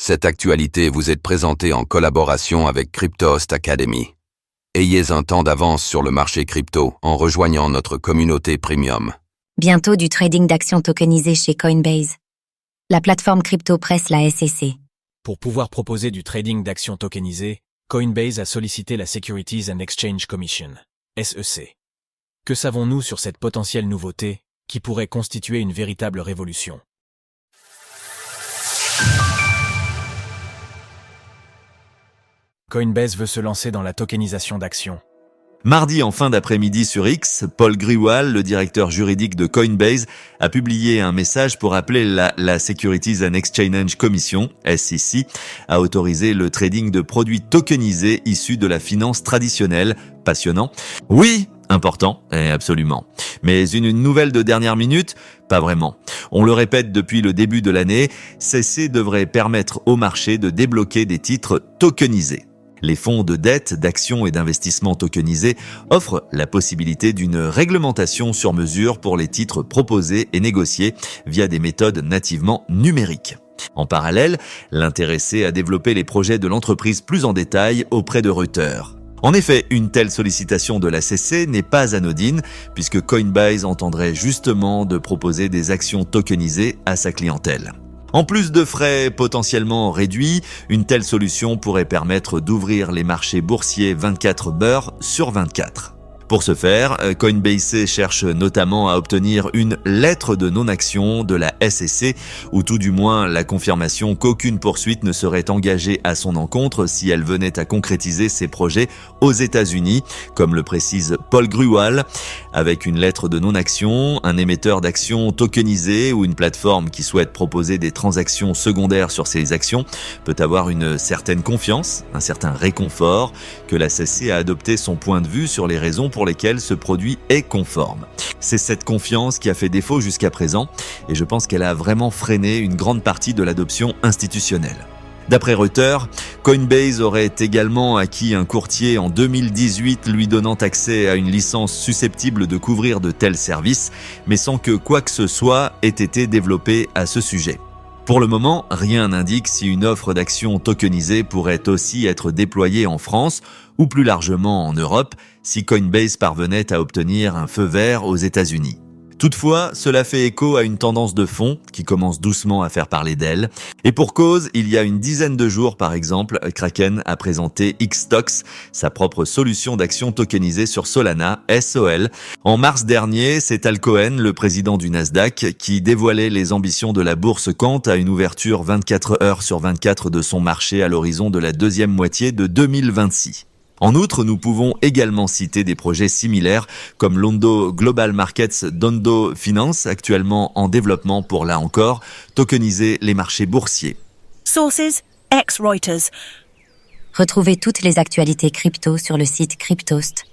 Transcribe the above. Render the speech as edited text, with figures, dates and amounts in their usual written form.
Cette actualité vous est présentée en collaboration avec Cryptost Academy. Ayez un temps d'avance sur le marché crypto en rejoignant notre communauté premium. Bientôt du trading d'actions tokenisées chez Coinbase. La plateforme crypto presse la SEC. Pour pouvoir proposer du trading d'actions tokenisées, Coinbase a sollicité la Securities and Exchange Commission, SEC. Que savons-nous sur cette potentielle nouveauté, qui pourrait constituer une véritable révolution ? Coinbase veut se lancer dans la tokenisation d'actions. Mardi en fin d'après-midi sur X, Paul Grewal, le directeur juridique de Coinbase, a publié un message pour appeler la Securities and Exchange Commission, SEC, à autoriser le trading de produits tokenisés issus de la finance traditionnelle. Passionnant. Oui, important, absolument. Mais une nouvelle de dernière minute ? Pas vraiment. On le répète depuis le début de l'année, ceci devrait permettre au marché de débloquer des titres tokenisés. Les fonds de dette, d'actions et d'investissement tokenisés offrent la possibilité d'une réglementation sur mesure pour les titres proposés et négociés via des méthodes nativement numériques. En parallèle, l'intéressé a développé les projets de l'entreprise plus en détail auprès de Reuters. En effet, une telle sollicitation de la SEC n'est pas anodine, puisque Coinbase entendrait justement de proposer des actions tokenisées à sa clientèle. En plus de frais potentiellement réduits, une telle solution pourrait permettre d'ouvrir les marchés boursiers 24/24. Pour ce faire, Coinbase cherche notamment à obtenir une lettre de non-action de la SEC, ou tout du moins la confirmation qu'aucune poursuite ne serait engagée à son encontre si elle venait à concrétiser ses projets aux États-Unis, comme le précise Paul Grewal. Avec une lettre de non-action, un émetteur d'actions tokenisé ou une plateforme qui souhaite proposer des transactions secondaires sur ces actions peut avoir une certaine confiance, un certain réconfort, que la SEC a adopté son point de vue sur les raisons pour lesquelles ce produit est conforme. C'est cette confiance qui a fait défaut jusqu'à présent, et je pense qu'elle a vraiment freiné une grande partie de l'adoption institutionnelle. D'après Reuters, Coinbase aurait également acquis un courtier en 2018 lui donnant accès à une licence susceptible de couvrir de tels services, mais sans que quoi que ce soit ait été développé à ce sujet. Pour le moment, rien n'indique si une offre d'actions tokenisées pourrait aussi être déployée en France ou plus largement en Europe si Coinbase parvenait à obtenir un feu vert aux États-Unis. Toutefois, cela fait écho à une tendance de fond qui commence doucement à faire parler d'elle. Et pour cause, il y a une dizaine de jours par exemple, Kraken a présenté Xtox, sa propre solution d'action tokenisée sur Solana, SOL. En mars dernier, c'est Al Cohen, le président du Nasdaq, qui dévoilait les ambitions de la bourse Quant à une ouverture 24 heures sur 24 de son marché à l'horizon de la deuxième moitié de 2026. En outre, nous pouvons également citer des projets similaires comme l'Ondo Global Markets d'Ondo Finance, actuellement en développement pour, là encore, tokeniser les marchés boursiers. Sources, ex-Reuters. Retrouvez toutes les actualités crypto sur le site cryptost.fr.